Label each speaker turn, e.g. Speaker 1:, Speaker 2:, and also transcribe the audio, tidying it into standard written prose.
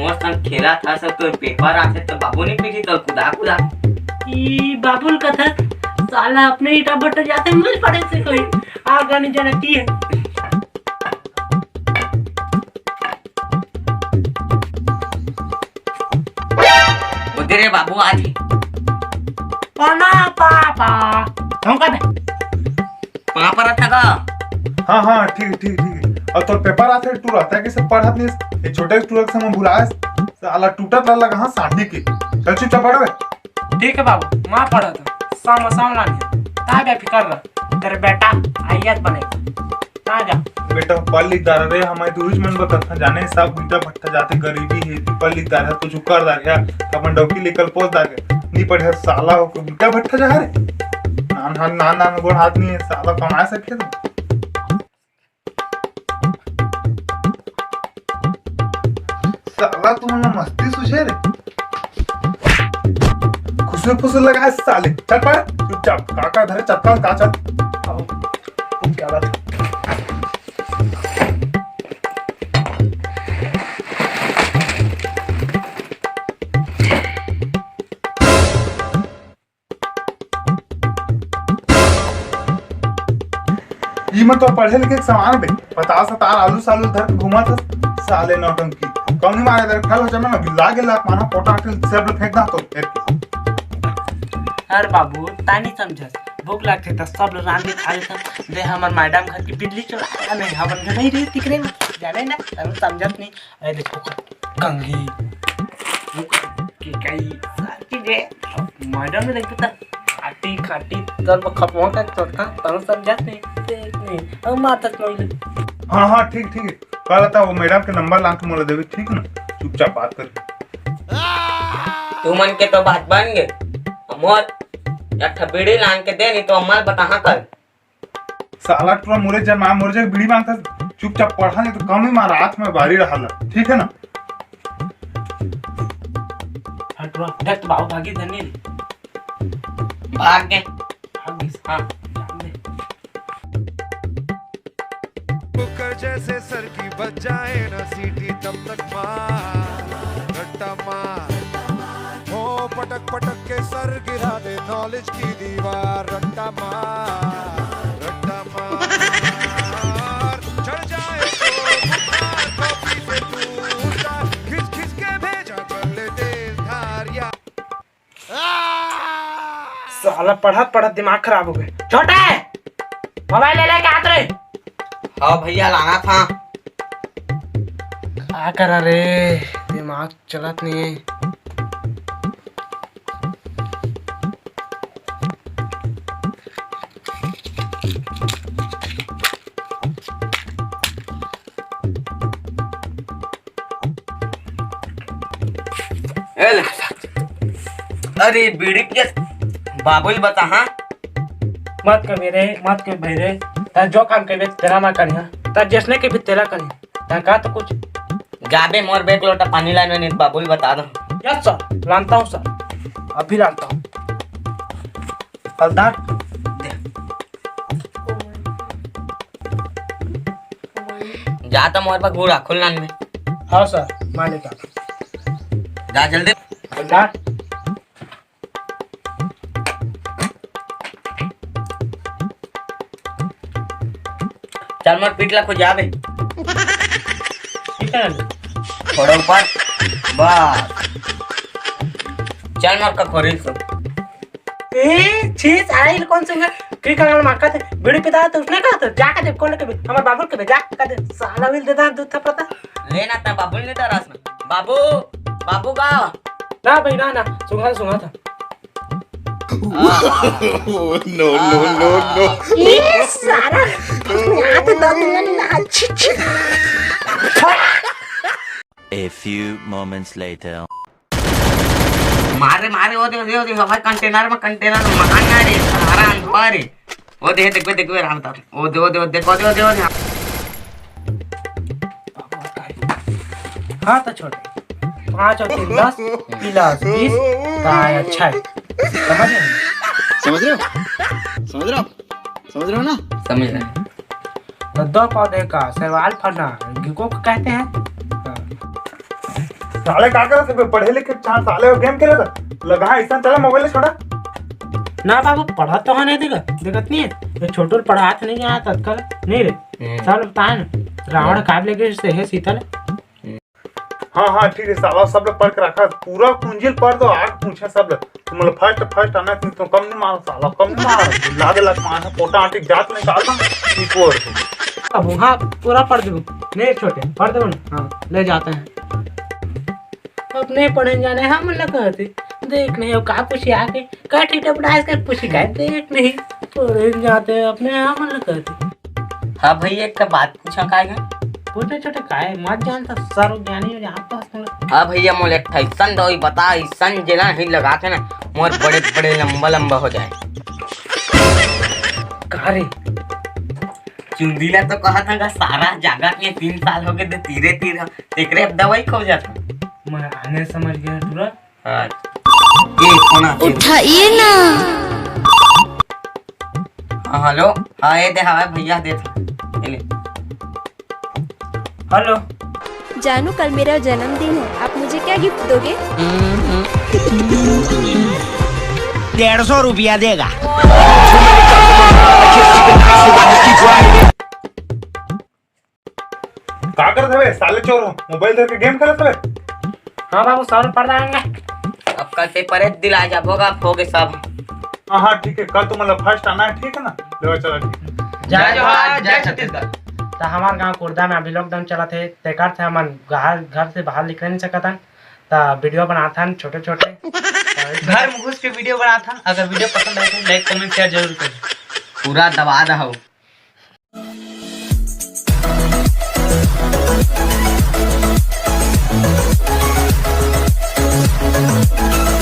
Speaker 1: मोर संग खेला था सब तो पेपर आथे तो बाबू ने पीटी तो कुदा कुदा
Speaker 2: ई बाबुल कथा साला अपने ईटा बट जाते मुझ पड़े से कोई आगा नहीं जानती है।
Speaker 1: उधरे बाबू आज
Speaker 2: पाना पापा हम का
Speaker 1: वहां पर था का।
Speaker 3: हाँ हाँ ठीक ठीक ठीक। और तो पेपर आते तू रहता है कि सब पढ़त नहीं ये छोटे स्टूडेंट से मैं बुलाए साला टूटत लगा कहां साढ़ी की चल चुपचाप पढ़।
Speaker 2: ठीक है बाबू मां पढ़ा था साम लानी ता बेफिक्र रह तेरे बेटा आईएएस बनेगा ना जा
Speaker 3: बेटा पढ़ लिख दार रे हमारे दूरिज मन बकत जाने सब बेटा भट्टा जाते गरीबी है पढ़ लिख दार तो झुकर दार गया अपन डौकी लेकर पोस दार नहीं पढ़े साला हो बेटा भट्टा जा रे नान गोड़ हाथ नहीं है साला कमा सके तो साला तुमने मस्ती सुझे रे खुशबू फुसू लगा साले चल पढ़ चुपचाप काका धरे चप्पल का चल क्या बात कीमत तो पढ़े लिखे सामान पे 50 आलू सालू धर घुमा था साले नौटंकी कौन नहीं मारे इधर खल हो जाना ना गिला गिला माना पोटा के सब फेंक ना तो फिर
Speaker 2: अरे बाबू तानी समझ भूख लगते तो सब लोग रांधे खा लेते दे हमर मैडम घर की बिजली चला नहीं हमन घर नहीं रही दिखरे में जाने ना तुम समझत नहीं अरे देखो कंगी की कई सारी चीजें मैडम ने देखता खाटी खाटी तब खपवा का चोटका तुम समझत नहीं हम माता कोई
Speaker 3: हां हां ठीक ठीक कल था वो मैडम के नंबर लांग के मोला देवे ठीक ना चुपचाप बात कर
Speaker 1: तू मन के तो बात बन गए मोर एक बीड़ी लान के दे नहीं तो अम्मा बता कर
Speaker 3: साला टूरा मोरे जन मां मोरे जग बीड़ी मांगता चुपचाप पढ़ा नहीं तो कम ही मार हाथ में भारी रहा ठीक है ना
Speaker 2: हटवा देख तो बाबू भागी धनी
Speaker 1: भाग गए
Speaker 2: हां
Speaker 4: कुकर जैसे सर की बच जाए ना सीटी तब तक मार रट्टा मार हो पटक पटक के सर गिरा दे नॉलेज की दीवार रट्टा मार चढ़ जाए तो कॉपी पे टूटा खिस खिस के भेजा कर ले तेज धारिया
Speaker 2: साला पढ़त दिमाग खराब हो गया छोटे मोबाइल ले लेके हाथ रे
Speaker 1: हाँ भैया लाना था
Speaker 2: क्या करा रे दिमाग चलत नहीं है
Speaker 1: अरे बीड़ी के बाबुल बता हाँ
Speaker 2: मत कर भैरे ता जो काम करबे तेरा ना करिया ता जसने के भी तेरा करिया ता का तो कुछ
Speaker 1: जाबे मोर बेक लोटा पानी लाने नहीं बाबुल बता दो
Speaker 2: यस सर लानता हूँ सर अभी लानता हूँ हलदार
Speaker 1: जा तो मोर पर घूरा खुलना में
Speaker 2: हाँ सर माने का
Speaker 1: जा जल्दी
Speaker 2: हलदार
Speaker 1: चल मोर पीटला को जाबे
Speaker 2: ठीक है
Speaker 1: थोड़ा ऊपर बस चल मोर का खोरिल सो
Speaker 2: ए चीज आई कौन से की कंगल माका थे बीड़ी पिता तो उसने कहा तो जाके दे कौन के हमार बाबू के जा का दे साला मिल देता दूध था पता
Speaker 1: लेना था बाबुल ने तो रस में बाबू बाबू का
Speaker 2: ना भाई ना सुंगा था
Speaker 4: नो नो नो नो
Speaker 2: ये सारा आते दादू ना अच्छी
Speaker 5: A few moments later.
Speaker 1: मारे वो दे भाई कंटेनर में महाना रे सारा अंदर रे वो देखो राम ता वो देखो
Speaker 2: हाँ तो छोटे 5 और 3 10 प्लस 20 का अच्छा है समझ रहे
Speaker 5: समझ रहे हो ना?
Speaker 1: समझ रहे
Speaker 2: तो 2 पौधे का सवाल फलना को कहते हैं
Speaker 3: साले का करत है पढ़े लिखे चार साले हो गेम खेले था लगा ऐसा चला मोबाइल छोड़ा
Speaker 2: ना बाबू पढ़ा तो नहीं देगा दिक्कत नहीं है ये छोटू पढ़ा नहीं आया तत्काल नहीं रे सब बताए ना रावण काट लेके से है शीतल
Speaker 3: हाँ ठीक है साला सब लोग पढ़ के रखा पूरा कुंजिल पढ़ दो आग पूछे सब लोग तुम लोग फर्स्ट आना तो कम नहीं मारो साला कम नहीं मारो लागे लग मारना पोटा आंटी जात नहीं डाल दूं इको और
Speaker 2: अब हाँ पूरा पढ़ दो नहीं छोटे पढ़ दो ना हाँ ले जाते हैं अब नहीं पढ़े जाने हम लोग कहते देख नहीं का पूछी आके का ठीठा पढ़ाई कर पूछी का देख नहीं पढ़े जाते अपने हम लोग कहते
Speaker 1: हाँ भैया एक बात पूछा का है
Speaker 2: छोटे छोटे काय मत जानता सर्व ज्ञानी हो यहाँ पास
Speaker 1: हाँ भैया मोल एक ऐसन दो बता ऐसन जना ही लगाते ना मोर बड़े बड़े लंबा हो जाए
Speaker 2: कारे
Speaker 1: चुंदीला तो कहा था सारा जागा के 3 साल हो गए तीरे तेकरे अब दवाई खो जाता
Speaker 2: मैं आने समझ गया तुरंत
Speaker 1: हाँ ये फोन
Speaker 6: उठाइए ना।
Speaker 1: हाँ हेलो हाँ ये दे हवा भैया दे ले
Speaker 2: हेलो
Speaker 6: जानू कल मेरा जन्मदिन है आप मुझे क्या गिफ्ट दोगे?
Speaker 7: 150 रुपया देगा।
Speaker 3: का करत हवे साले चोर मोबाइल दे के गेम खेलत हवे
Speaker 2: हाँ बाबू सर पढ़ जाएंगे
Speaker 1: अब कल पेपर दिला जाबोगा होगे सब
Speaker 3: हाँ ठीक है कल तुम मतलब फर्स्ट आना है ठीक है ना ले चला ठीक
Speaker 2: जय
Speaker 1: जोहार जय छत्तीसगढ़
Speaker 2: तो हमारे गांव कुर्दा में अभी लॉकडाउन चला थे तेकर थे हम घर से बाहर निकल नहीं सकता तो वीडियो बनाता छोटे छोटे
Speaker 7: घर में घुस के वीडियो बनाता अगर वीडियो पसंद आए तो लाइक कमेंट शेयर जरूर करें
Speaker 1: पूरा दबा दहो